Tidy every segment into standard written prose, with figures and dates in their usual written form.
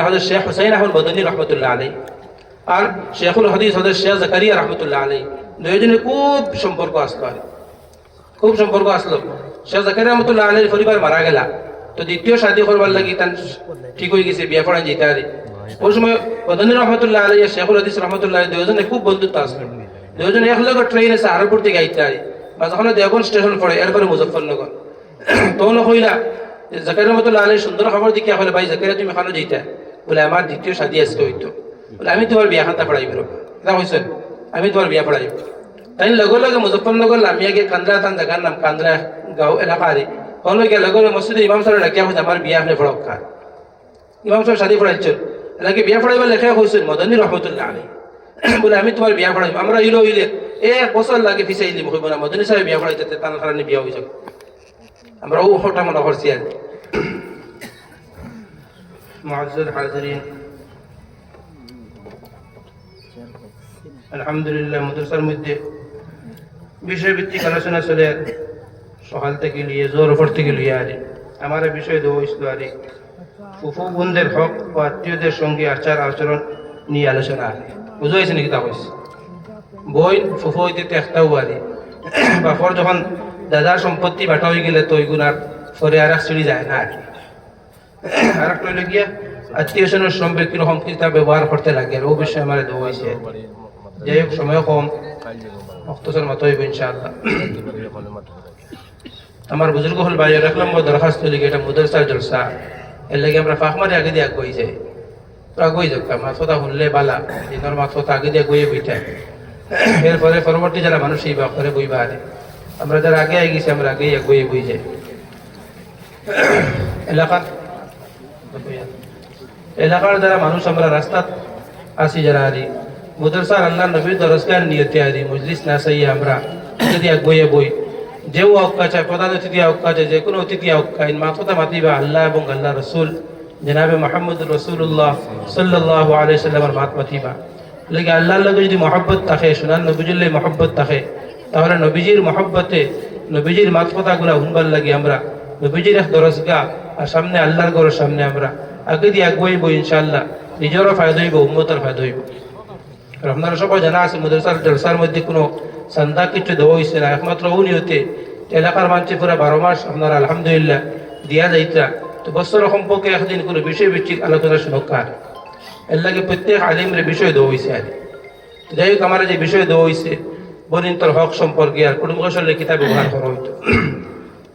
হযরত শেখ হুসাইন আহমদ মদনী রহমতুল্লাহ আলাইহি আর শেখুল হাদিস হযরত শেখ জাকারিয়া রহমতুল্লাহ আলাইহি দুইজনের খুব সম্পর্ক আসলো, খুব সম্পর্ক আসলো। শেখ জাকারিয়া রহমতুল্লাহ আলাইহির পরিবার মারা গেলা, তো দ্বিতীয় শাদী করবার লাগি তান ঠিক হয়ে গেছে, বিয়া পড়ান যেতে পারে। ওই সময় মদনী রহমতুল্লাহ আলাইহি শেখুল হাদিস রহমতুল্লাহ দুইজনে খুব বন্ধুত্ব আসলো। দুইজনে এক লগে ট্রেনে সাহারপুর থেকে আইতে পারে, বা যখন দেওবন্দ স্টেশন পড়ে এরপরে মুজফফরনগর, তখন কইলা জাকারিয়া রহমতুল্লাহ আলাইহি সুন্দর খবর দেখিয়া বলে, ভাই জাকারিয়া তুমি এখানে যেতে, বলে আমার দ্বিতীয় শাদী আজকে হইতো, বলে আমি তোমার বিয়া খাতা পড়াইব, এটা কইছেন আমি তোমার বিয়া পড়াইব। তাই লগে লগে মুজফফরনগর লামিয়া গিয়ে কান্দ্রা তান জায়গার নাম কান্দ্রা গাঁও এলাকারে হলো গিয়ে লগে মসজিদে ইমাম সাহেব ডাকিয়া হয়েছে আমার বিয়া আপনি পড়াও খা। ইমাম সাহেব শাদী পড়াইছেন, এলাকে বিয়া পড়াইবার লেখা হয়েছেন মদনী রহমতুল্লাহ আলাইহি, বলে আমি তোমার বিয়া পড়াইব। আমরা ইলো ইলে এক বছর লাগে পিছিয়ে ইলি হইব না, মদনী সাহেব বিয়া পড়াইতে তার কারণে বিয়া হয়ে যাবে। আমরা ও হটা মনে করছি আর মুআজ্জাল হাজিরিন, আলহামদুলিল্লাহ মাদ্রাসার মধ্যে বিষয়ভিত্তিক আলোচনা চলে, সকাল থেকে লিয়ে জোর ওপর থেকে লিয়ে আরে আমার বিষয় দেওয়া হয়েছিল আরে ফুফু বোনদের হক ও আত্মীয়দের সঙ্গে আচার আচরণ নিয়ে আলোচনা আরে বুঝা হয়েছে নাকি তা হয়েছে। বই ফুফু হইতে একটাও আরে বাপর যখন দাদার সম্পত্তি বাটা হয়ে গেলে তো ওইগুলার পরে আর এক সিঁড়ি যায় না আর কি। আর একটা হইলে গিয়া আত্মীয় স্বজনের সঙ্গে কিরকম কি তা ব্যবহার করতে লাগে, ও বিষয়ে আমার দেওয়া হয়েছে। যাই হোক সময় কম, অক্টোবর মতো হইব ইনশাআল্লাহ। আমার বুজুর্গ হল ভাই এক নম্বর দরখাস্ত লিখে এটা মাদ্রাসার জলসা, এর লাগে আমরা ফাঁকমারি আগে দিয়ে আগুই যাই, তো আগুই যাক মাথা শুনলে বালা দিনের মাথা আগে দিয়ে গইয়ে বইটা, এরপরে পরবর্তী যারা মানুষ এই ব্যাপারে বইবা আরে আমরা যারা আগে আগে গেছি আমরা আগেই গইয়ে বই যাই। এলাকার যারা মানুষ আমরা রাস্তাত আসি যারা আরি মাদ্রাসার আল্লাহ নবীর দরজগার নিয়তে আরি মজলিস না চাইয়ে আমরা যদি আগুয়ে বই, যেও আউকা চায় প্রধান অতিথি আউকা চায় যে কোনো অতিথি আউকা ইন মাথা মাতিবা আল্লাহ এবং আল্লাহ রসুল জনাবে মোহাম্মদুর রসুল্লাহ সাল্লাল্লাহু আলাইহি সাল্লামের মাত মাতিবা। লাগে আল্লাহর লগে যদি মহব্বত থাকে, সোনার নবীজুল্লাহ মহব্বত থাকে, তাহলে নবীজির মহব্বতে নবীজির মাত কথাগুলা শুনবার লাগে আমরা নবীজির এক দরজগা আর সামনে আল্লাহর ঘরের সামনে আমরা আগে দিয়ে আগুয়াইব ইনশাআল্লাহ, নিজেরও ফায়দা হইব উম্মতের ফায়দা হইব। আর আপনারা সবাই জানা আছে মাদ্রাসার জলসার মধ্যে কোনো চান্দা কিছু দেওয়া হয়েছে না, একমাত্র ও নিয়তে এলাকার মানুষে পুরা 12 মাস আপনারা আলহামদুলিল্লাহ দিয়া যাইতা। তো বছর সম্পর্কে একদিন কোনো বিষয় ভিত্তিক আলোচনা সুরক্ষার এর লাগে প্রত্যেক আলিমের বিষয় দেওয়া হয়েছে আর। যাই হোক আমার যে বিষয় দেওয়া হয়েছে বনিন্তর হক সম্পর্কে আর কুটুম্ব কৌশলের কিতাব ব্যবহার করা হইতো,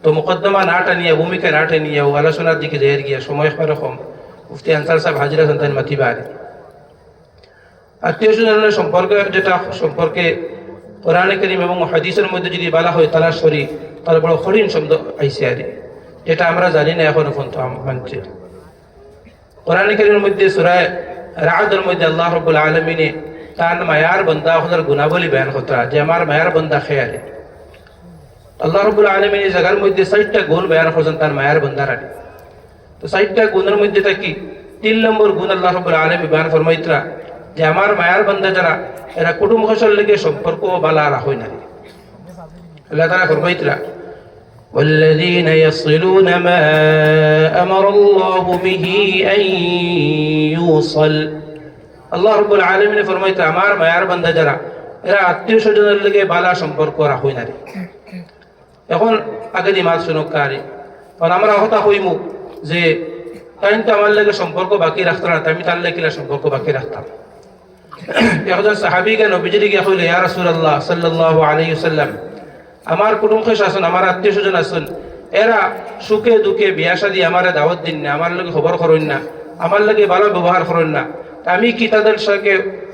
তো মোকদ্দমা নাটা নিয়ে ভূমিকা নাটে নিয়ে ও আলোচনার দিকে যাই গিয়া সময় এরকম মুফতি আনসার সাহেব হাজিরা সন্তান মাতিবার। আত্মীয় স্বজনের সম্পর্কে যেটা সম্পর্কে কোরআনে কারীম এবং হাদিসের মধ্যে যদি বলা হয় তারা শরী, তাহলে বড় কঠিন শব্দ আইসে আরে, যেটা আমরা জানি না এখনো পর্যন্ত মানছে। কোরআনে কারীমের মধ্যে সূরা রা'দের মধ্যে আল্লাহ রাব্বুল আলামিন তার মায়ার বান্দা হলার গুণাবলী বয়ান করতে, যে আমার মায়ার বান্দা খেয়ালে আল্লাহ রাব্বুল আলামিন এই জায়গার মধ্যে 60টা গুণ বয়ান করছেন তার মায়ার বান্দার। তো 60টা গুণের মধ্যে থাকি 3 নম্বর গুণ আল্লাহ রাব্বুল আলামিন বয়ান ফরমাইতরা যে আমার মায়ার বান্দা যারা এরা কুটুম্ব কৌশল লেগে সম্পর্ক বালা রাখই না। আল্লাহ তাআলা ফরমাইতরা والذين يصلون ما أمر الله به أن يوصل, আল্লাহ রাব্বুল আলামিন ফরমাইতরা আমার মায়ার বান্দা যারা এরা আত্মীয় স্বজনের লেগে বালা সম্পর্ক রাখই না। এখন আগে দি মাছ শুনুক কারে, কারণ আমরা কথা কইমু যে তাই তো আমার লাগে সম্পর্ক বাকি রাখতাম না, আমি তার লাগে সম্পর্ক বাকি রাখতাম। একজন সাহাবীকে নবীজি গিয়ে কইলে ইয়া রাসূলুল্লাহ সাল্লাল্লাহু আলাইহি ওয়াসাল্লাম, আমার কুটুম্ব আছেন, আমার আত্মীয় স্বজন আছেন, এরা সুখে দুঃখে বিয়া শাদী আমার দাওয়াত দিন না, আমার লাগে খবর করেন না, আমার লাগে ভালো ব্যবহার করেন না, আমি কি তাদের সঙ্গে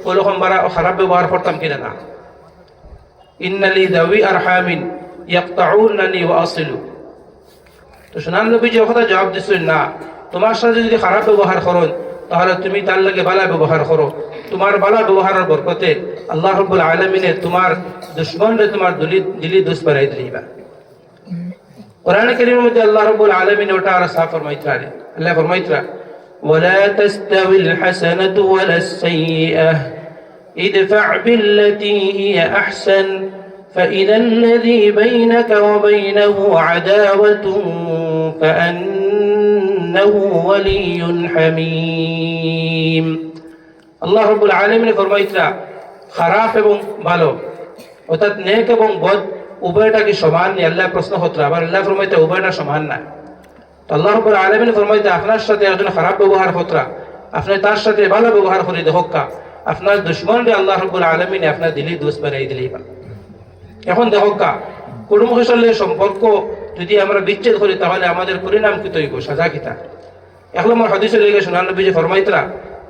ওরকম খারাপ ব্যবহার করতাম কিনা না? ইন্নালি দাওই আরহামিন ইয়াকতাউনানি ওয়া আসিলু, তো সোনার নবীজি কথা জবাব দিচ্ছেন না, তোমার সাথে যদি খারাপ ব্যবহার করেন তাহলে তুমি তার লাগে ভালো ব্যবহার করো, তোমার ভালো ব্যবহারের বরকতে আল্লাহ রাব্বুল আলামিন তোমার দুশমনরে তোমার দিলি দুস বানাই দিবা। কোরআনে কারীমের মধ্যে আল্লাহ রাব্বুল আলামিন ওটা আর সাফ ফরমাইতরা, আল্লাহ ফরমাইতরা ওয়ালা তাস্তাবিল হাসানাতু ওয়ালাস সাইয়্যাহ ইদফা' বিল্লাতী হিয়া আহসান فإذا الذي بينك وبينه عداوة فأن إنه ولي حميم আল্লাহ রাব্বুল আলামিন ফরমাইতরা খারাপ এবং ভালো অর্থাৎ নেক এবং বদ উভয়টা কি সমান নি আল্লাহ প্রশ্ন হতো আবার আল্লাহ ফরমাইতে উভয়টা সমান না তো আল্লাহ রাব্বুল আলামিন ফরমাইতে আপনার সাথে একজন খারাপ ব্যবহার হতরা আপনি তার সাথে ভালো ব্যবহার করে দেখোকা আপনার দুশমনকে আল্লাহ রাব্বুল আলামিন আপনার দিলি দোস্ত বানাই দিলেই বা এখন দেখোকা কুটুম হসলের সম্পর্ক যদি আমরা বিচ্ছেদ করি তাহলে আমাদের পরিণাম কি তৈব সাজা কিতা এক নম্বর হাদিসে লেগে শোনান নবী যে ফরমাইতরা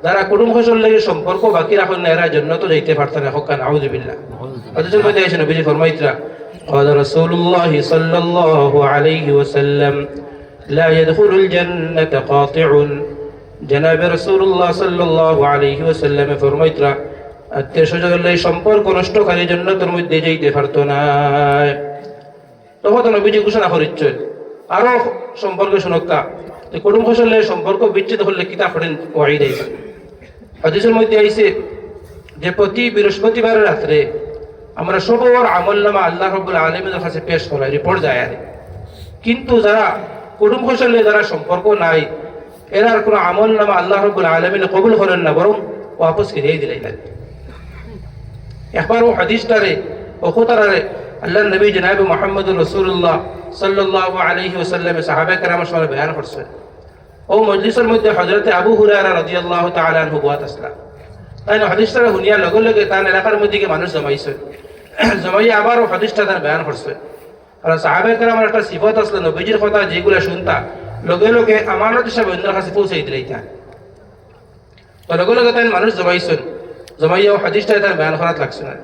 যারা কুটুম হসল লেগে সম্পর্ক বাকি রাখেন না এরা জান্নাত যাইতে পারত না হক্কা নাউযুবিল্লাহ হাদিসের মধ্যে আছে নবী যে ফরমাইতরা قال رسول الله صلى الله عليه وسلم لا يدخل الجنة قاطع جناب رسول الله صلى الله عليه وسلم ফরমাইতরা আত্মীয় স্বজনের সম্পর্ক নষ্টকারী জান্নাতের মধ্যে যাইতে পারত না তখন নবীজি ঘোষণা করেছেন আরো সম্পর্কে শুনক্কা যে কুটুম হসলের সম্পর্ক বিচ্ছেদ হলে কিতাব পড়েন ওয়াইদ আইছে হাদিসের মধ্যে আইছে যে প্রতি বৃহস্পতিবার রাত্রে আমরা সবার আমলনামা আল্লাহ রাব্বুল আলামিনের কাছে পেশ করাই রিপোর্ট যায় আর কিন্তু যারা কুটুম হসলে যারা সম্পর্ক নাই এরার কোনো আমলনামা আল্লাহ রাব্বুল আলামিন কবুল করেন না বরং ওয়াপস ফিরিয়ে দিলেই না একবার ও হাদিসটারে ওখতারে আল্লাহ নবী জনাব মুহাম্মদুর রাসূলুল্লাহ সাল্লাল্লাহু আলাইহি ওয়াসাল্লাম সাহাবা কেরামের সামনে বয়ান করছেন ও মজলিসের মধ্যে হযরত আবু হুরায়রা রাদিয়াল্লাহু তাআলা আনহু বাত আসলা তাই না হাদিসটা হুনিয়া লগে লগে তার এলাকার মধ্যে কি মানুষ জমাইছে জমাই আবার ও হাদিসটা তার বয়ান করছে আর সাহাবা কেরামের একটা সিফাত আসলে নবীজির কথা যেগুলা শুনতা লগে লগে আমানত হিসাবে অন্যের কাছে পৌঁছে দিলেইতা তো লগে লগে তাই মানুষ জমাইছেন জমাইয়া ও হাদিসটা তার বয়ান করাত লাগছে না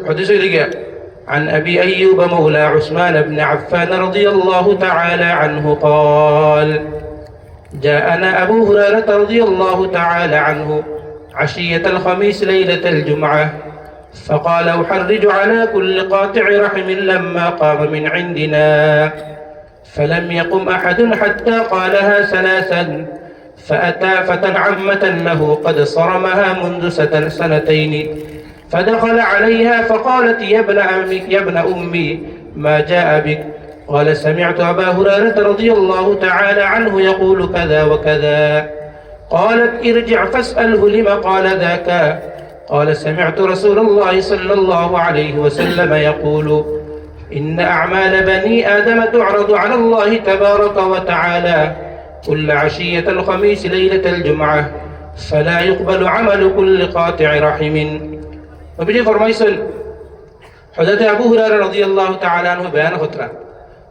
حديث رجع عن أبي أيوب مولى عثمان بن عفان رضي الله تعالى عنه قال جاءنا أبو هريرة رضي الله تعالى عنه عشية الخميس ليلة الجمعة فقال أحرج على كل قاطع رحم لما قام من عندنا فلم يقم أحد حتى قالها ثلاثا فأتى فتى عمة له قد صرمها منذ سنتين فدخل عليها فقالت يا ابن أمي ما جاء بك قال سمعت أبا هريرة رضي الله تعالى عنه يقول كذا وكذا قالت ارجع فاسأله لما قال ذاك قال سمعت رسول الله صلى الله عليه وسلم يقول إن أعمال بني آدم تعرض على الله تبارك وتعالى كل عشية الخميس ليلة الجمعة فلا يقبل عمل كل قاطع رحم নবীজি ফরমাইছেন হযরত আবু হুরায়রা রাদিয়াল্লাহু তাআলা আনহু বয়ান হতরা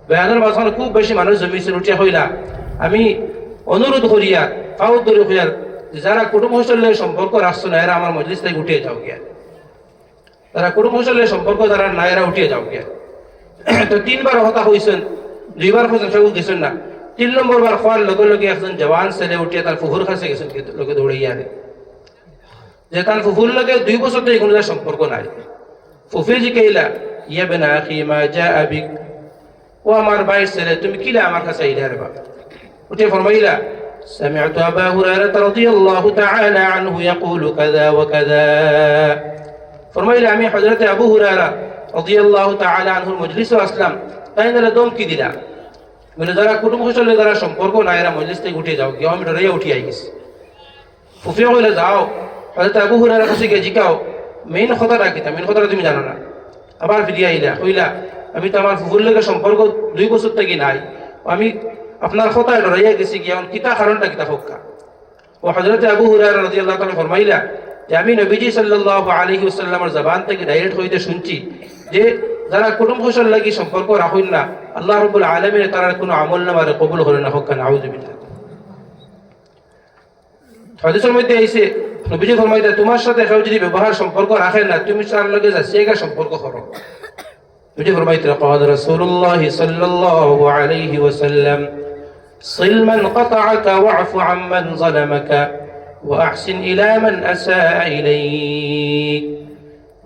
বয়ানের মাঝখানে খুব বেশি মানুষ জমিছে উঠিয়া হইলা আমি অনুরোধ করিয়া ফাউদ ধরে হইয়ার যারা কুটুম হসলের সম্পর্ক রাখছো না এরা আমার মজলিস থেকে উঠিয়ে যাও গিয়া যারা কুটুম হসলের সম্পর্ক যারা না এরা উঠিয়ে যাও গিয়া তো তিনবার হতা হইছেন দুইবার হইছেন সেও গেছেন না 3 নম্বর বার খোয়ার লগে লগে একজন জওয়ান ছেলে উঠিয়া তার ফুফুর কাছে গেছেন লোকে দৌড়াইয়া আনে যে তার ফুফুর লগে 2 বছর থেকে কোনো সম্পর্ক নাই ফুফি জি কইলা ইয়া বিনা আখি মা জাআ বিক ও আমার ভাইয়ের ছেলে তুমি কিলা আমার কাছে আইলা রে বাবা উঠে ফরমাইলা سمعت أبا هريرة رضي الله تعالى عنه يقول كذا وكذا ফরমাইলা আমি হযরত আবু হুরায়রা রাদিয়াল্লাহু তাআলা আনহুর মজলিসে আসলাম তাই না দম কি দিলা বলে যারা কুটুম হসলে যারা সম্পর্ক নাই এরা মজলিস থেকে উঠে যাও গিয়ে আমি ডরাইয়া উঠি আই গেছি ফুফি কইলা যাও হযরত আবু হুরায়রা কাছে গিয়ে জিজ্ঞাও মেইন কথাটা কি মেইন কথাটা তুমি জানো না আবার ফিরিয়া আইলা কইলা আমি তো আমার ফুফুর লগে সম্পর্ক 2 বছর থেকে নাই আমি আপনার কথায় ডরাইয়া গেছি কি এখন কিতা কারণটা কিতা হক্কা ও হযরত আবু হুরায়রা রাদিয়াল্লাহু তাআলা ফরমাইলা যে আমি নবীজি সাল্লাল্লাহু আলাইহি ওয়াসাল্লামের জবান থেকে ডাইরেক্ট হইতে শুনছি যে যারা কুটুম হসল লাগি সম্পর্ক রাখুন না আল্লাহ রাব্বুল আলামিন তার কোনো আমলনামারে কবুল করে না হক্কা নাউযুবিল্লাহ হাদিসের মধ্যে আইছে নবীজি ফরমাইতা তোমার সাথে কেউ যদি ব্যবহার সম্পর্ক রাখে না তুমি তার লগে যাচ্ছিগা সম্পর্ক করো নবীজি ফরমাইতা قال رسول الله صلى الله عليه وسلم صل من قطعك واعف عمن ظلمك واحسن الى من اساء اليك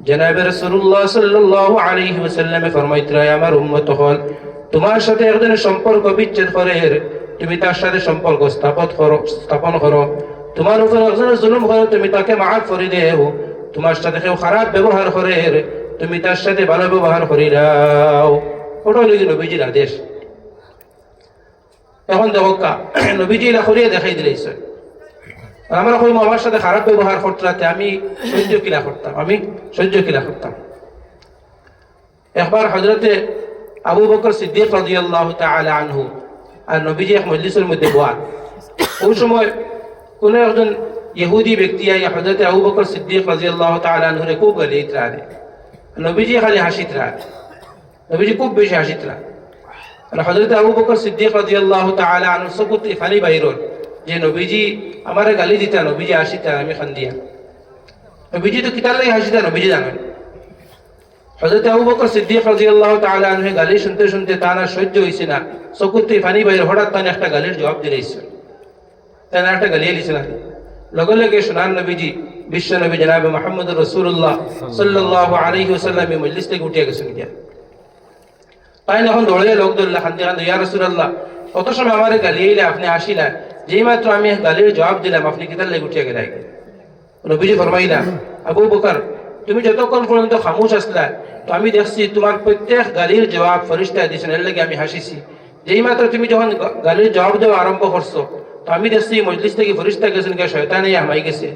জনাব রাসূলুল্লাহ সাল্লাল্লাহু আলাইহি ওয়াসাল্লাম ফরমাইতা আমার উম্মত হল তোমার সাথে একজনের সম্পর্ক বিচ্ছেদ করে তুমি তার সাথে সম্পর্ক স্থাপন করো তোমার উপর একজনের জুলুম করে তুমি তাকে মাফ করে দেও তোমার সাথে কেউ খারাপ ব্যবহার করে তুমি তার সাথে ভালো ব্যবহার করে দাও ওটা হলো নবীজির আদেশ এখন দেখো কা নবীজি এলা করিয়া দেখাই দিলেছে। আমরা কইম আমার সাথে খারাপ ব্যবহার করতে আমি সহ্য কিলা করতাম। একবার হযরতে আবু বকর সিদ্দিক রাদিয়াল্লাহু তাআলা আনহু আর নবীজি এক মজলিসের মধ্যে বসা। ওই সময় কোন একজন ইহুদি ব্যক্তি আইয়া হযরতে আবু বকর সিদ্দিক রাদিয়াল্লাহু তাআলা আনহুরে খুব গালিত রাখে। নবীজি খালি হাসিত রাখে, নবীজি খুব বেশি হাসিত রাখে। আর হযরতে আবু বকর সিদ্দিক রাদিয়াল্লাহু তাআলা আনহু সকুত ফানি বাইরর যে নবীজি আমারে গালি দিতা, নবীজি হাসিতা, আমি খান্দিয়া। নবীজি তো কিতার লাগি হাসিতা নবীজি জানেন। হযরত আবু বকর সিদ্দিক রাদিয়াল্লাহু তাআলা আনহু গালি শুনতে শুনতে তার সহ্য হইছে না, চকুতে পানি বাইরে হঠাৎ তার একটা গালির জবাব দিলেছে। তার একটা গালি দিয়েছে না, লগে লগে শোনান নবীজি বিশ্ব নবী জনাবে মুহাম্মদুর রাসূলুল্লাহ সাল্লাল্লাহু আলাইহি ওয়াসাল্লাম মজলিস থেকে উঠে গেছেন গিয়া। তাই যখন দৌড়ে লোক ধরলা খান্দি খান্দি, ইয়া রাসূলুল্লাহ কত সময় আমার গালি আইলে আপনি হাসিলা, যেই মাত্র আমি গালির জবাব দিলাম আপনি কিতার লাগি উঠে গেলাই। নবীজি ফরমাইলা, আবু বকর তুমি যতক্ষণ পর্যন্ত খামোশ আসলা তো আমি দেখছি তোমার প্রত্যেক গালির জবাব ফেরেশতা দিয়েছেন, এর লাগি আমি হাসিছি। যেই মাত্র তুমি যখন গালির জবাব দেওয়া আরম্ভ করছো তো আমি দেখছি মজলিস থেকে ফেরেশতা গেছেন কে শয়তানে হামাই গেছে।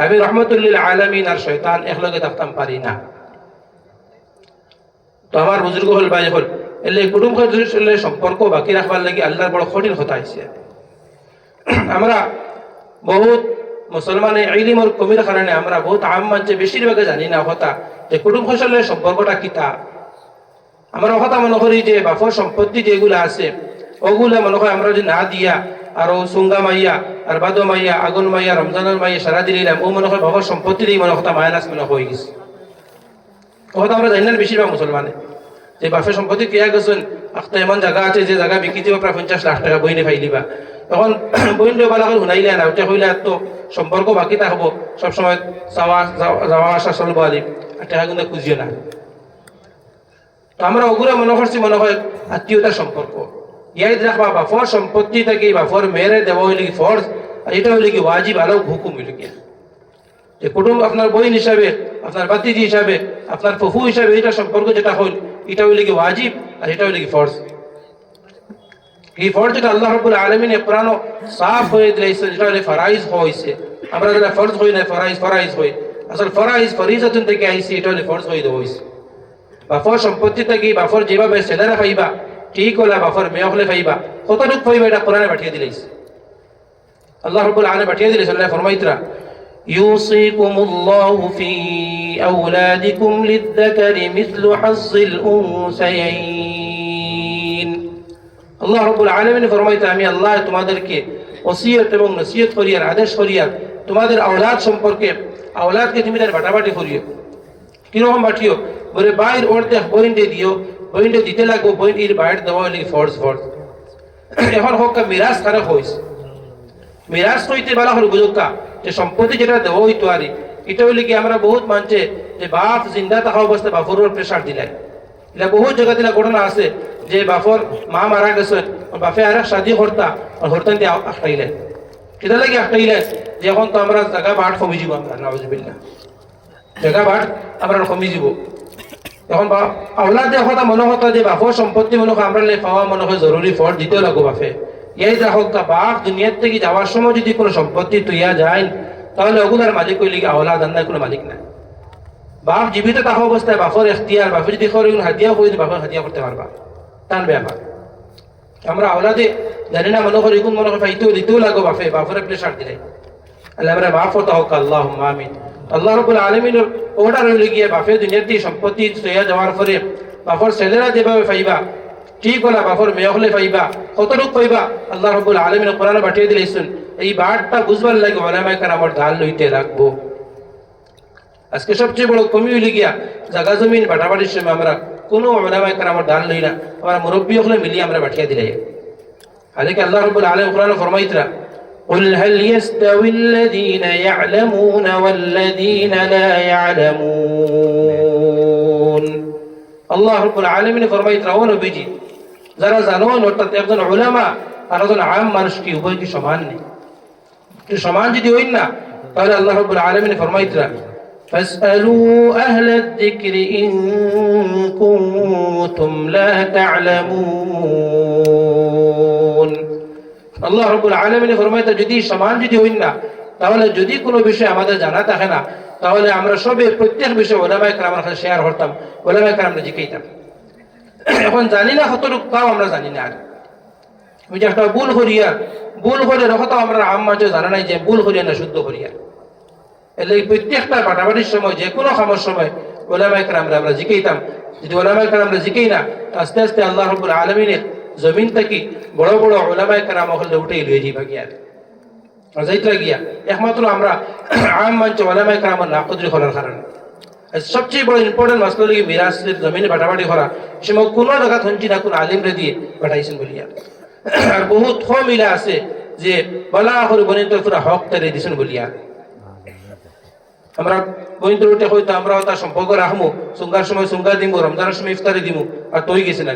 আমি রহমতুল লিল আলামিন আর শয়তান একলগে থাকতাম পারি না। তো আমার বুজুর্গ হল ভাই হল এলে কুটুম্বের সম্পর্ক বাকি রাখবার লাগি আল্লাহর বড় কঠিন কথা হয়েছে। আমরা বহুত মুসলমানে ইলমের কমির কারণে আমরা বহুত আম মানছে বেশিরভাগে জানি না কথা যে কুটুম ফসলের সম্পর্কটা কিতা। আমরা কথা মনে করি যে বাপর সম্পত্তি যেগুলো আছে ওগুলা মনে হয় আমরা যদি না দিয়া আর সুঙ্গা মাইয়া আর বাদো মাইয়া আগুন মাইয়া রমজানের মাইয়া সারা দিলাম, ও মনে হয় বাবার সম্পত্তি দিয়ে মনে কথা মাইনাস মনে হয়ে গেছে। কথা আমরা জানি না বেশিরভাগ মুসলমানে যে বাপের সম্পত্তি কেয়া গেছেন একটা এমন জায়গা আছে যে জায়গা বিক্রি দিব প্রায় 50 লাখ টাকা বইনে ফাইলিবা। তখন বইন দেওয়া করে শুনাইলে না, ওটা হইলে তো সম্পর্ক বাকি থাকবো, সবসময় যাওয়া আসা চলবো আলি আর টাকা কিন্তু খুঁজিও না। তো আমরা ওগুলো মনে করছি মনে হয় আত্মীয়তার সম্পর্ক। ইয়াদ রাখবা বাপর সম্পত্তি থেকে বাপর মেয়েরে দেওয়া হইলে কি ফরজ, আর এটা হইলে কি ওয়াজিব আরো হুকুম হইল গিয়া। যে কুটুম্ব আপনার বইন হিসাবে, আপনার বাতিজি হিসাবে, আপনার ফুফু হিসাবে এটা সম্পর্ক যেটা হইল এটা হইলে কি ওয়াজিব আর এটা হইলে কি ফরজ। এই ফরজ যেটা আল্লাহ রাব্বুল আলামিন কোরআন সাফ হয়ে দিয়েছে, যেটা হলে ফরাইজ হইছে। আমরা যারা ফরজ হই না ফরাইজ হই, আসল ফরাইজ ফরিজাতুন থেকে আইছে, এটা হলে ফরজ হয়ে হইছে। বাপর সম্পত্তি থেকে বাপর যেভাবে ছেলেরা পাইবা ঠিক হলে বাপর মেয়ে হলে পাইবা, কতটুক পাইবা এটা কোরআনে পাঠিয়ে দিলেছে। আল্লাহ রাব্বুল আলামিন পাঠিয়ে দিলেছে, আল্লাহ ফরমাইতরা ইউসিকুমুল্লাহু ফি আওলাদিকুম লিয-যাকারি মিসলু হাজ্জিল উনসায়াইন। আল্লাহ রাব্বুল আলামিন ফরমাইতে আমি আল্লাহ তোমাদেরকে ওসিয়ত এবং নসিহত করিয়ার আদেশ করিয়ার তোমাদের আওলাদ সম্পর্কে, আওলাদকে তুমি তার বাটাবাটি করিও। কিরকম বাটিও বলে বাইর অর্ধেক বইনটে দিও, বইনটে দিতে লাগবো, বইন এর বাইর দেওয়া হলে ফরজ। এখন হোক মিরাজ খারাপ হয়েছে, মিরাজ হইতে বলা হল বুঝুকা যে সম্পত্তি যেটা দেওয়া হইতো আর এটা হইলে কি আমরা বহুত মানছে যে বাপ জিন্দা থাকা অবস্থায় বাপর প্রেশার দিলাই। এটা বহুত জায়গা দিলা ঘটনা আছে যে বাপর মা মারা গেছে, বাপে আর শাদি করতা হরতান দিয়ে আটকাইলেন। কেটা লাগে আটকাইলেন যে এখন তো আমরা জায়গা বাট কমি যাব, আমরা নাউজুবিল্লাহ জায়গা বাট আমরা কমি যাব। এখন আওলাদে কথা মনে হতা যে বাপর সম্পত্তি মনে হয় আমরা পাওয়া মনে হয় জরুরি, ফর দিতেও লাগবো বাপে। এই দেখো বাপ দুনিয়ার থেকে যাওয়ার সময় যদি কোনো সম্পত্তি তুইয়া যায় তাহলে ওগুলার মালিক হইলে আওলাদ আন্দার কোনো মালিক নাই। বাপ জীবিত থাকা অবস্থায় বাপর এখতিয়ার, বাপে যদি হাতিয়া করে বাপের হাতিয়া করতে পারবা, টান ব্যাপার। আমরা আওলাদে জানি না মনে করি কোন মনে হয় পাইতেও দিতেও লাগো বাপে, বাপরে প্রেশার দিলে। আল্লাহ আমরা মাফ হতা হোক, আল্লাহুম্মা আমিন। আল্লাহ রাব্বুল আলামিনের ওটা রইলে গিয়ে বাপে দুনিয়ার থেকে সম্পত্তি তুইয়া যাওয়ার পরে বাপর ছেলেরা যেভাবে পাইবা ঠিক হলা, বাপর মেয়ে হলে পাইবা কতটুক পাইবা আল্লাহ রাব্বুল আলামিন কোরআনে পাঠিয়ে দিলেছেন। এই বাটটা বুঝবার লাগে ওলামায়ে কেরামের ঢাল লইতে রাখবো। আজকে সবচেয়ে বড় কমি হইলে গিয়া জায়গা জমিন বাটাবাটির সময় আমরা কোনো ওলামায়ে কেরামের ঢাল লই না, আমরা মুরব্বী হলে মিলিয়ে আমরা পাঠিয়ে দিলাই। আলেকে আল্লাহ রাব্বুল আলামিন কোরআনে ফরমাইতরা قل هل يستوي الذين يعلمون والذين لا يعلمون। আল্লাহ রাব্বুল আলামিন ফরমাইতরা ও নবীজি যারা জানেন অর্থাৎ একজন উলামা আর একজন আম মানুষ কি উভয় কি সমান নেই? সমান যদি হইন না তাহলে আল্লাহ রাব্বুল আলামিন ফরমাইতরা ফাসআলু আহলাদ যিকরি ইন কুনতুম লা তা'লামুন। আল্লাহ রাব্বুল আলামিন ফরমাইতে যদি সমান যদি হইন না, তাহলে যদি কোনো বিষয় আমাদের জানা থাকে না, তাহলে আমরা সবে প্রত্যেক বিষয় ওলামায়ে কেরামের কাছে শেয়ার করতাম, ওলামায়ে কেরামকে জিজ্ঞাইতাম। এখন জানি না কতটুকু, তাও আমরা জানি না। আমি যে একটা ভুল করিয়া ভুল করে রকম আমরা আম্মাজ জানা নাই যে ভুল করিয়া না শুদ্ধ করিয়া। এর লাগে প্রত্যেকটা বাটাবাটির সময় যে কোনো খামার সময় ওলামায়ে কেরামকে আমরা জিজ্ঞাইতাম। যদি ওলামায়ে কেরামকে জিজ্ঞাই না, আস্তে আস্তে আল্লাহ রাব্বুল আলামিনের জমিন থেকে বড় বড় ওলামায়ে কেরাম হলে উঠে লয়ে যাইবা গিয়া যাইতে গিয়া একমাত্র আমরা আম মঞ্চ ওলামায়ে কেরামের নাকদরি করার কারণে। সবচেয়ে বড় ইম্পর্টেন্ট মাসলা লাগে মিরাসের জমিনে বাটাবাটি করা, সময় কোনো জায়গা হঞ্চি না কোনো আলিমরে দিয়ে বাটাইছেন বলিয়া। আর বহুত কম মিলা আছে যে বলা করে বনিত পুরা হক তারে দিছেন বলিয়া। আমরা বনিত উঠে হয়তো আমরাও তার সম্পর্ক রাখবো, সুঙ্গার সময় সুঙ্গা দিব, রমজানের সময় ইফতারি দিব, আর তৈ গেছে না।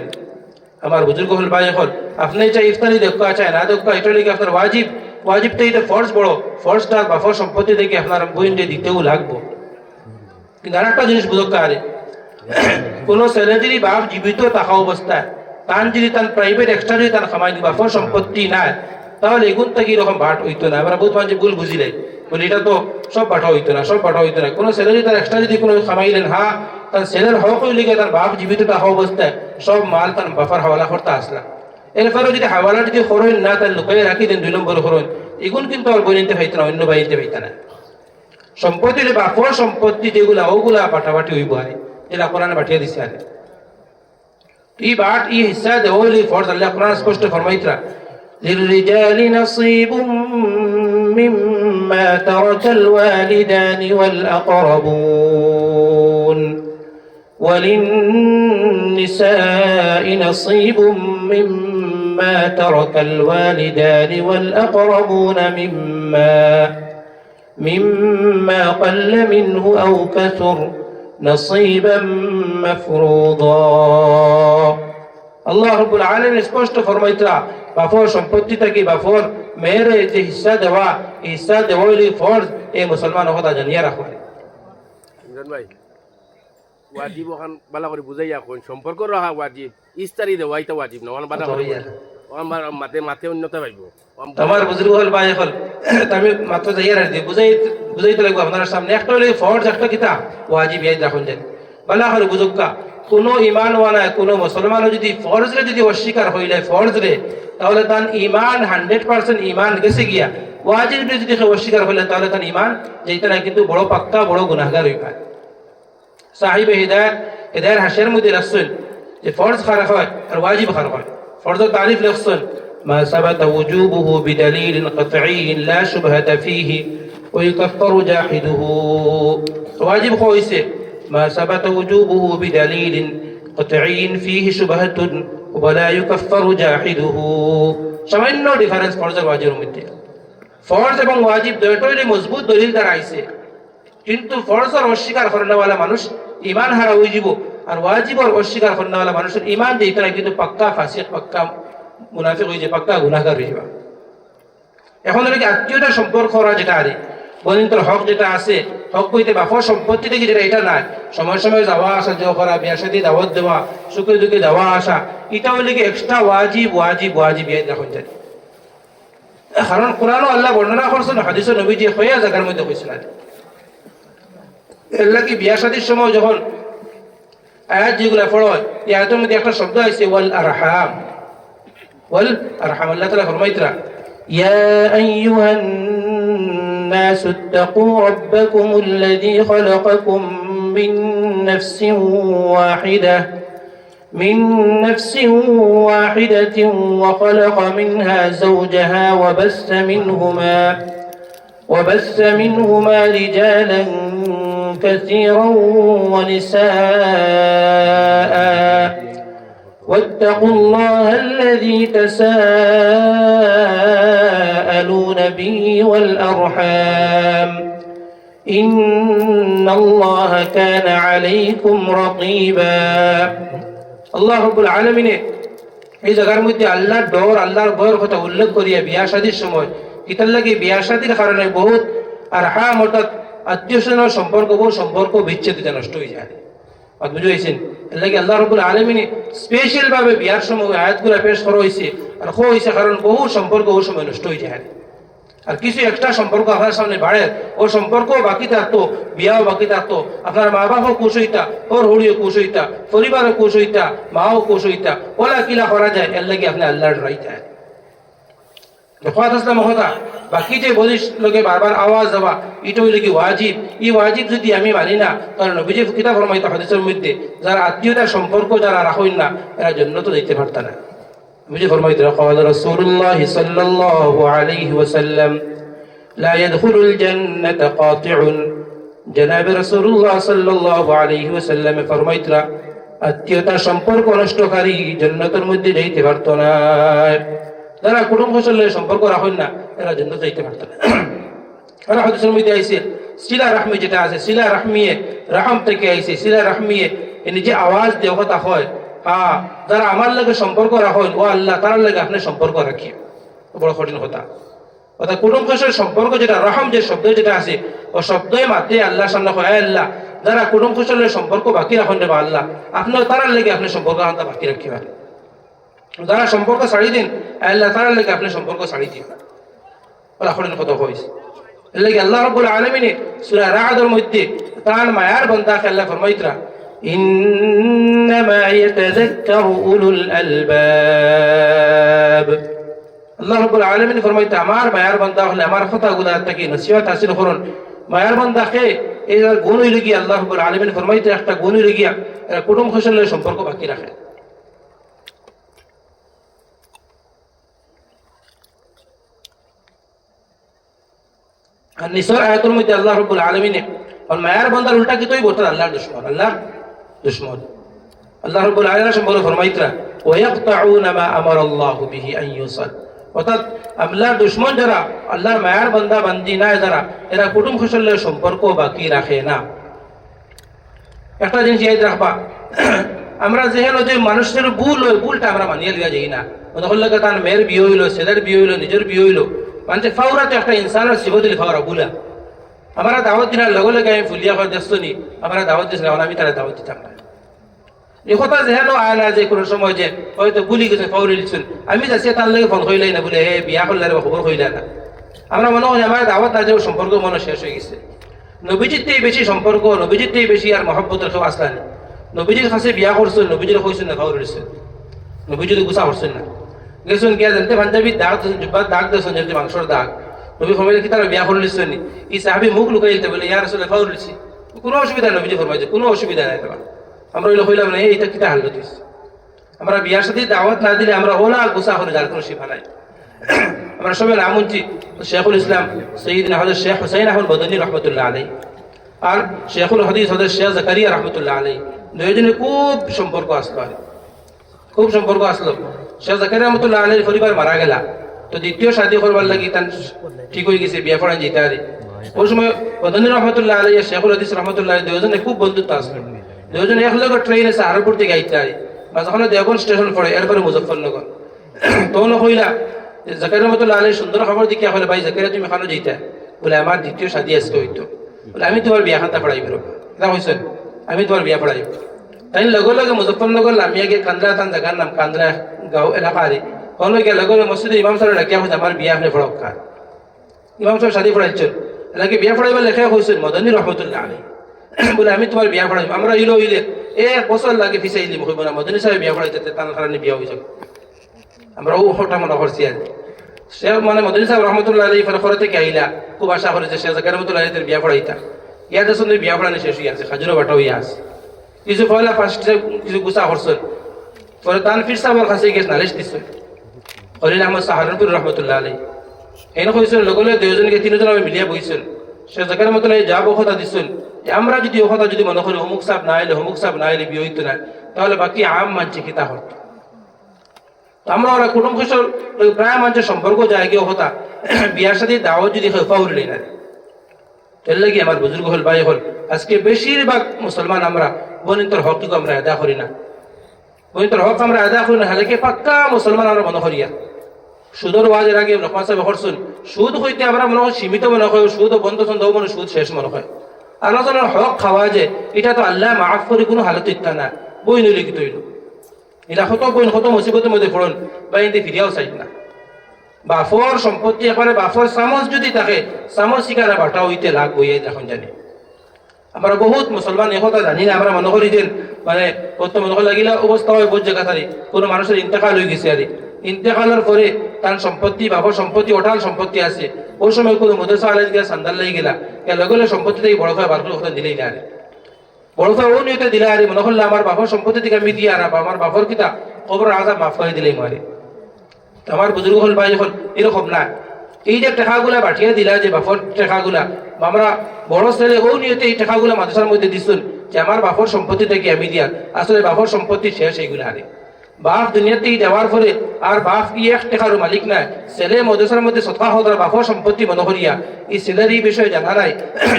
আমার বুজুর্গ হল ভাই হল আপনি চাই ইফতারি দেখা চায় না দেখা, এটা লিখে আপনার ওয়াজিব, ওয়াজিবটা এটা ফরজ বড়, ফরজটা বাফর সম্পত্তি দেখে আপনার বইন দিতেও লাগবো। কিন্তু আর একটা জিনিস বুঝতে পারে, কোনো ছেলে যদি বাপ জীবিত থাকা অবস্থায় তান যদি তার প্রাইভেট এক্সট্রা যদি তার খামাই দিব বাফর সম্পত্তি নাই, তাহলে এগুন থেকে এরকম ভাট হইতো না। আমরা বহুত মানুষ ভুল বুঝিলে বলি এটা তো সব বাটা হইতো না, সব বাটা হইতো না। কোনো ছেলে যদি তার এক্সট্রা যদি কোনো খামাইলেন, হ্যাঁ তার ছেলের হক হইলে তার বাপ জীবিত থাকা অবস্থায় সব মাল তার বাফার হাওয়ালা করতে আসলাম। এরপরে যদি হাওয়ালা যদি খরইন না, তার লুকাই রাখি দেন 2 নম্বর খরইন, এগুন কিন্তু আর বই নিতে পাইত না, অন্য বাই নিতে পাইত না। সম্পত্তি বাফর সম্পত্তি যেগুলা ওগুলা বাটাবাটি হইব আরে, যেটা কোরআনে পাঠিয়ে দিছে আরে। এই বাট এই হিস্সা দেওয়ালি ফরজ আল্লাহ কোরআন স্পষ্ট ফরমাইতরা, للرجال نصيب مما ترك الوالدان والأقربون وللنساء نصيب مما ترك الوالدان والأقربون مما قل منه أو كثر نصيبا مفروضا। আল্লাহ রাব্বুল আলামিন স্পষ্ট ফরমাইতরা বাফর সম্পত্তি থেকে বাফর মেয়ের যে হিস্সা দেওয়া, এই হিস্সা দেওয়ালি ফরজ, এই মুসলমান কথা জানিয়ে রাখো। ইমরান ভাই ওয়াজিব ওখান বালা করে বুঝাইয়া কোন সম্পর্ক রাখা ওয়াজিব, ইস্তারি দেওয়া এটা ওয়াজিব না, ওখান বালা করে আমার মাতে মাতে উন্নত পাইব। তোমার বুজুর্গ হল ভাই হল আমি মাত্র যাইয়া রাখি বুঝাইতে লাগবো আপনার সামনে। একটা হলে ফরজ, একটা কিতা ওয়াজিব, ইয়াদ রাখুন যেন বালা করে বুঝুকা। কোনো ইমান ওয়ানা কোনো মুসলমানও যদি ফরজরে যদি অস্বীকার হইলে ফরজরে, তাহলে তার ইমান 100% ইমান গেছে গিয়া। ওয়াজিবরে যদি অস্বীকার হইলে তাহলে তার ইমান যেটা না কিন্তু বড় পাক্কা বড় গুনাহগার হইবা। সাহিবে হিদায়াত হাসিয়ার মধ্যে রাখছেন যে ফরজ খারাপ হয় আর ওয়াজিব খারাপ হয়। ফরজের তারিফ লিখছেন, মা সাবাতা ওয়ুজুবুহু বিদালিলিন কাতঈন লা শুবহাতা ফীহি ওয়া ইউকাফফারু জাহিদুহু। ওয়াজিব হইছে ما ثبت وجوبه بدليل قطعي فيه شبهة ولا يكفر جاحده। সামান্য ডিফারেন্স ফরজ আর ওয়াজিবের মধ্যে। ফরজ এবং ওয়াজিব দুটোই মজবুত দলিল দ্বারা আইছে, কিন্তু ফরজ আর অস্বীকার করেনওয়ালা মানুষ ঈমান হারা হয়ে যাব, আর ওয়াজিব আর অস্বীকার করেনওয়ালা মানুষের ঈমান যেটা না কিন্তু পাক্কা ফাসিক, পাক্কা মুনাফিক হয়ে যায়, পাক্কা গুনাহগার হয়ে যাবে। এখন এর আত্মীয়তার সম্পর্ক করা যেটা আরে বনিন্তর হক যেটা আছে, হক কইতে বাফর সম্পত্তি থেকে যেটা এটা নাই, সময় সময় যাওয়া আসা যে করা, বিয়া শাদী দাওয়াত দেওয়া, সুখে দুঃখে যাওয়া আসা, এটা হইলে কি এক্সট্রা ওয়াজিব ওয়াজিব ওয়াজিব ইয়াদ রাখুন যায়। কারণ কোরআনও আল্লাহ বর্ণনা করছেন, হাদিসে নবীজি হইয়া জায়গার মধ্যে কইছেন। এর লাগি বিয়া শাদীর সময় যখন আয়াত যেগুলা পড়া হয়, এই আয়াতের মধ্যে একটা শব্দ আছে ওয়াল আরহাম। ওয়াল আরহাম আল্লাহ তাআলা ফরমাইতরা, ইয়া আইয়ুহান الناس اتقوا ربكم الذي خلقكم من نفس واحدة وخلق منها زوجها وبث منهما رجالا كثيرا ونساء واتقوا الله الذي تساءلون به والأرحام إن الله كان عليكم رقيبا। আল্লাহ রাব্বুল আলামিন এই জায়গার মধ্যে আল্লাহর ডর, আল্লাহর ভয়ের কথা উল্লেখ করিয়া বিয়া শাদীর সময় কিতার লাগে বিয়া শাদীর কারণে বহুত আরহাম অর্থাৎ আত্মীয়-স্বজনের সম্পর্ক বিচ্ছেদ নষ্ট হয়ে যায়। বুঝেছেন? এর লাগে আল্লাহ রাব্বুল আলামিন স্পেশাল ভাবে বিয়ার সময় আয়াতগুলো পেশ করা হয়েছে আর খো হয়েছে কারণ বহু সম্পর্ক ওই সময় নষ্ট হয়ে যায়। আর কিছু একটা সম্পর্ক আপনার সামনে বাড়ে, ও সম্পর্ক বাকি থাকতো, বিয়াও বাকি থাকতো, আপনার মা বাবাও খুশ হইতা, ওর হড়িও খুশ হইতা, পরিবারও খুশ হইতা, মাও খুশ হইতা, ওলা কিলা করা যায় এর লাগে আপনি আল্লাহর রাইতা মহতা। বাকি যে বলিস লোকে বারবার আওয়াজ দেওয়া এটা হইলে কি ওয়াজিব, এই ওয়াজিব যদি আমি মানি না তাহলে নবীজি কিতাব ফরমাইতো হাদিসের মধ্যে যারা আত্মীয়তার সম্পর্ক যারা রাখেন না এরা জান্নাত যেতে পারত না। নবীজি ফরমাইতো قال رسول الله صلى الله عليه وسلم لا يدخل الجنة قاطع। জনাব রাসূলুল্লাহ সাল্লাল্লাহু আলাইহি ওয়াসাল্লাম ফরমাইতো আত্মীয়তার সম্পর্ক নষ্টকারী জান্নাতের মধ্যে যাইতে পারত না। যারা কুটুম্ব কৌশলের সম্পর্ক রাখেন না এরা জান্নাত যাইতে পারত না। আর হাদিসের মধ্যে আইছে সিলা রাহমি যেটা আছে, সিলা রাহমিয়ে রাহম থেকে আইছে, সিলা রাহমিয়ে এনে যে আওয়াজ দেওয়া কথা হয়, হ্যাঁ যারা আমার লাগে সম্পর্ক রাখেন ও আল্লাহ তার লাগে আপনি সম্পর্ক রাখিয়ে, বড় কঠিন কথা। অর্থাৎ কুটুম্ব কৌশলের সম্পর্ক যেটা রহম যে শব্দ যেটা আছে ও শব্দই মাত্রে আল্লাহর সামনে হয় আল্লাহ যারা কুটুম্ব কৌশলের সম্পর্ক বাকি রাখেন রে বা আল্লাহ আপনার তার লাগে আপনি সম্পর্ক বাকি রাখিবেন। যারা সম্পর্ক ছাড়ি দিন আল্লাহ তার লাগে আপনি সম্পর্ক ছাড়ি দিন, ওরা কঠিন কথা হয়েছে। এর লাগে আল্লাহ রাব্বুল আলামিন সূরা রা'দের মধ্যে তার মায়ার বান্দাকে আল্লাহ ফরমাইতরা ইন্নামা ইয়াতাযাক্কারু উলুল আলবাব। আল্লাহ রাব্বুল আলামিন ফরমাইতে আমার মায়ার বান্দা হলে আমার কথাগুলো থেকে নসিহত হাসিল করুন। মায়ার বান্দাকে এই গুণ হইলে গিয়া আল্লাহ রাব্বুল আলামিন ফরমাইতে একটা গুণ হইলে গিয়া কুটুম্ব কৌশলের সম্পর্ক বাকি রাখে। আর নিসর আয়াতের মধ্যে আল্লাহ রাব্বুল আলামিন মায়ার বান্দার উল্টা কি তুই বলতেন আল্লাহর দুশমন, আল্লাহর দুশমন। আল্লাহ রাব্বুল আলামিন সম্পর্কে ফরমাইতরা ওয়া ইয়াকতাউনা মা আমারাল্লাহু বিহি আন ইউসাল। অর্থাৎ আল্লাহর দুশমন যারা আল্লাহর মায়ার বান্দা বান্দি না যারা এরা কুটুম্ব কৌশলের সম্পর্ক বাকি রাখে না। একটা জিনিস ইয়াদ রাখবা, আমরা যেহেন যে মানুষের ভুল হয় ভুলটা আমরা মানিয়ে লিয়া যাই না। হল্লাকে তার মেয়ের বিয়ে হইলো, ছেলের বিয়ে হইলো, নিজের বিয়ে হইলো, মানে ফাউরা তো একটা ইনসানের সিবদিল ফাউরা ভুলা। আমরা দাওয়াত দিনার লগে লগে আমি ফুলিয়া করে দেখছো নি আমরা দাওয়াত দিয়েছিলাম, আমি তারা দাওয়াত দিতাম না। এই কথা যেহেন আয় না যে কোনো সময় যে হয়তো ভুলি গেছে ফাউরি লিখছেন আমি যাচ্ছি তার লাগে ফোন হইলাই না বলে হে বিয়া করলে খবর হইলে না। আমরা মনে হয় আমার দাওয়াত না যে সম্পর্ক মনে শেষ হয়ে গেছে। নবীজির থেকে বেশি সম্পর্ক, নবীজির থেকে বেশি আর মহব্বতের কেউ আসলা নেই। নবীজির কাছে বিয়া করছেন, নবীজির হয়েছেন না ফাউরি লিখছেন, নবীজির গুছা করছেন না। গেছেন গিয়া জানতে পাঞ্জাবি দাগ জুব্বার দাগ দিয়েছেন যেমনি মাংসর দাগ। নবী ফরমাইছে কি তারা বিয়া করে লিখছেন নি? এই সাহাবী মুখ লুকাই দিতে বলে ইয়া রাসূলুল্লাহ ফাউরি লিখছি, কোনো অসুবিধা নেই। নবীজি ফরমাইছে কোনো অসুবিধা নাই তোমার। আমরা ওইলো হইলাম না এইটা কিটা হাল দিস। আমরা বিয়ার সাথে দাওয়াত না দিলে আমরা ওলা গুছা করে যার কোনো শিফা নাই। আমরা সবাই নাম শুনছি শেখুল ইসলাম সৈয়দনা হযরত শেখ হুসাইন আহমদ মদনী রহমতুল্লাহ আলাইহি আর শেখুল হাদিস হযরত শেখ জাকারিয়া রহমতুল্লাহ আলাইহি দুইজনের খুব সম্পর্ক আসলো, খুব সম্পর্ক আসলো। শেখ জাকারিয়া রহমতুল্লাহ আলাইহির পরিবার মারা গেলা, তো দ্বিতীয় শাদী করবার লাগি তার ঠিক হয়ে গেছে, বিয়া পড়ান যেতে আরে। ওই সময় মদনী রহমতুল্লাহ আলাইহি শেখুল হাদিস রহমতুল্লাহ আলাইহি দুইজনে খুব বন্ধুত্ব আসলো। দুজন এক লগে ট্রেনে সাহারপুর থেকে আইতে আরে, বা যখন দেওবন্দ স্টেশন পড়ে এরপরে মুজফফরনগর। তখন কইলা জাকারিয়া রহমতুল্লাহ আলাইহি সুন্দর খবর দিকে হলে ভাই জাকারিয়া তুমি এখানে যেতে বলে আমার দ্বিতীয় শাদী আজকে হইতো, বলে আমি তোমার বিয়া খাতা পড়াইব এটা হয়েছেন, আমি তোমার বিয়া পড়াইব। তাই লগে লগে মুজফফরনগর নামিয়া গিয়ে কান্দ্রা তান জায়গার নাম কান্দ্রা গাঁও এলাকা আরে হলে গিয়ে লগে মসজিদে ইমাম সাহেব ডাকিয়া হয়েছে আমার বিয়া আপনি পড়াও খা। ইমাম সাহেব শাদী পড়াইছেন এলাকে বিয়া পড়াইবার লেখা হয়েছেন মদনী রহমতুল্লাহ আলাইহি বলে আমি তোমার বিয়া পড়াইব। আমরা ইলো ইলে এক বছর লাগে ফিসাইলি হইব না, মদনী সাহেব বিয়া পড়াইতে তার কারণে বিয়া হয়ে যাবে। আমরা ও হঠাৎ মনে করছি আর সে মানে মদনী সাহেব রহমতুল্লাহ আলাইহি ফের থেকে আইলা খুব আশা করে যে শেখ জাকারিয়া রহমতুল্লাহ আলাইহি বিয়া পড়াইতা। ইয়াদের সঙ্গে বিয়া পড়ানো শেষ হয়ে আছে, খাজুরা বাটা হইয়া আছে। কিছু পয়লা ফার্স্ট কিছু গুছা করছেন, পরে তানফির সাহেবের কাছে গিয়ে নালিশ দিচ্ছেন খলিল আহমদ সাহারনপুর রহমতুল্লাহ আলাইহি। এনে কইছেন লগে লগে দুইজনকে তিনজন আমি মিলিয়া বইছেন। শেখ জাকারিয়া রহমতুল্লাহ যা কথা দিচ্ছেন যে আমরা যদি ও কথা যদি মনে করি অমুক সাহেব না এলে অমুক সাহেব না এলে বিয়ে হইতো না, তাহলে বাকি আম মানছে কিতা হতো। আমরা ওরা কুটুম্ব কৌশল প্রায় মানুষের সম্পর্ক যায় গিয়ে কথা বিয়ার সাথে দাওয়াত যদি পাউলি না এর লাগে আমার বুজুর্গ হল ভাই হল আজকে বেশিরভাগ মুসলমান আমরা বনিন্তর হকটুকু আমরা আদা করি না, বনিন্তর হক আমরা আদা করি না। হালাকি পাক্কা মুসলমান আমরা মনে করিয়া সুদর ওয়াজের আগে রহমান সাহেব করছেন সুদ হইতে আমরা মনে হয় সীমিত মনে হয়, সুদ বন্ধ ছন্দ মনে সুদ শেষ মনে হয়। আলোচনার হক খাওয়া যে এটা তো আল্লাহ মাফ করে কোনো হালত ইত্যা না বই নইলে কি তৈল এলা কত বোন কত মুসিবতের মধ্যে পড়ুন বা এতে ফিরিয়াও চাই না বাফর সম্পত্তি এখানে বাফর চামচ যদি থাকে চামচ শিকারে বাটা হইতে লাগ বইয়ে এখন জানি আমরা বহুত মুসলমান একথা জানি না আমরা মনে করি যে মানে কত মনে করি লাগিলা অবস্থা হয় বহুত জায়গা থাকি কোনো মানুষের ইন্তেকাল হয়ে গেছে আর ইন্তেকালের পরে তার সম্পত্তি বাবার সম্পত্তি ওঠাল সম্পত্তি আছে ওই সময় কোনো মদরসা আলাই গেলা সান্দাল লাগি গেলা লগে লগে সম্পত্তি থেকে বড় ভাই বার করে কথা দিলেই না আরে বড় ভাই ও নিয়তে দিলে আরে মনে করলে আমার বাবার সম্পত্তি থেকে আমি দিয়ে আর আমার বাবার কিতা খবর আজা মাফ করে দিলেই মারে আমার বুজুর্গ হল ভাই হল এরকম না এই যে টাকাগুলা পাঠিয়ে দিলা যে বাপর টাকাগুলা আমরা বড় ছেলে ও নিয়তে এই টাকাগুলা মাদ্রাসার মধ্যে দিচ্ছুন যে আমার বাপর সম্পত্তি থেকে আমি দিয়া আসলে বাপর সম্পত্তি শেষ এইগুলা হারে বাপ দুনিয়াতেই দেওয়ার পরে আর বাপ কি এক টাকার মালিক নাই ছেলে মাদ্রাসার মধ্যে সৎকা হওয়ার বাপর সম্পত্তি মনে করিয়া এই ছেলের এই বিষয়ে জানা নাই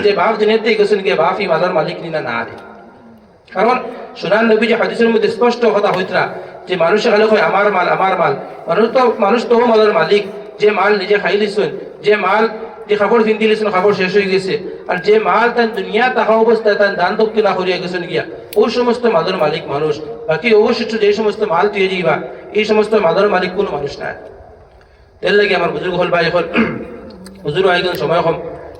যে বাপ দুনিয়াতেই গেছেন গিয়ে বাপ এই মালার মালিক নিনা না আরে কারণ সুনান নবী যে হাদিসের মধ্যে স্পষ্ট কথা হইতরা যে মানুষে খালি কয় আমার মাল মানুষ তো মালের মালিক যে মাল নিজে খাই লিছুন যে মাল যে খাবার ফিন্দি লিছুন খাবার শেষ হয়ে গেছে আর যে মাল তার দুনিয়া থাকা অবস্থায় তার দান দক্ষিণা করিয়া গেছেন গিয়া ওই সমস্ত মালের মালিক মানুষ বাকি অবশিষ্ট যে সমস্ত মাল তুই যাইবা এই সমস্ত মালের মালিক কোনো মানুষ না এর লাগে আমার বুজুর্গ হল ভাই এখন বুজুর্গ আইগন সময় কম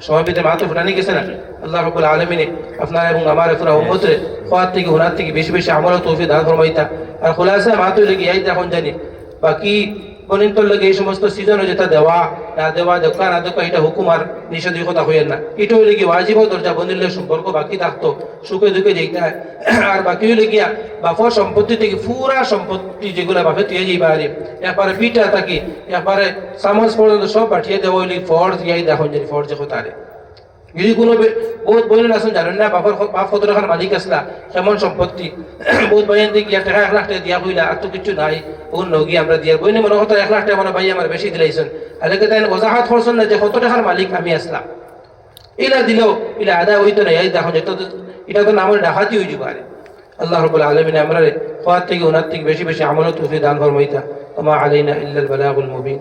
সমাপিতে মাত্র ফুটানি গেছে না আল্লাহ রাব্বুল আলামিন আপনার এবং আমার পুরো উম্মতের খাওয়ার থেকে হুনার থেকে বেশি বেশি আমল তৌফিক দান ফরমাইতা আর খুলাসা মাত্র লেগে আইতে এখন জানি বাকি বনিন্তর লাগে এই সমস্ত সিজনে যেটা দেওয়া না দেওয়া দোকান না দোকান এটা হুকুম আর নিষেধের কথা হইয়েন না এটা হইলে কি ওয়াজিব দরজা বনিলে সম্পর্ক বাকি থাকতো সুখে দুঃখে যেতে হয় আর বাকি হইলে গিয়া বাপর সম্পত্তি থেকে পুরা সম্পত্তি যেগুলো বাপে তুই যাইবা আরে একবারে পিঠা থাকি একবারে চামচ পর্যন্ত সব পাঠিয়ে দেওয়া হইলে ফর্জ ইয়াই দেখুন যে ফর্জ কথা আরে যদি কোনো বহুত বইন আসুন জানেন না বাপর বাপ কত টাকার মালিক আসলা কেমন সম্পত্তি বহুত বইন দিয়ে গিয়া টাকা 1 লাখ টাকা দিয়া হইলা আর তো কিছু নাই ওর নগি আমরা দিয়া বইনে মনে কথা 1 লাখ টাকা মানে ভাই আমার বেশি দিলাইছেন আলেকে তাই ওজাহাত করছেন না যে কত টাকার মালিক আমি আসলাম এলা দিলেও এলা আদা হইতো না এই দেখো যেটা তো এটা তো নামের ডাকাতি হয়ে যাবে আরে আল্লাহ রাব্বুল আলামিন আমরা খাওয়ার থেকে ওনার থেকে বেশি বেশি আমল তৌফিক দান ফরমাইতা ওমা আলাইনা ইল্লাল বালাগুল মুবিন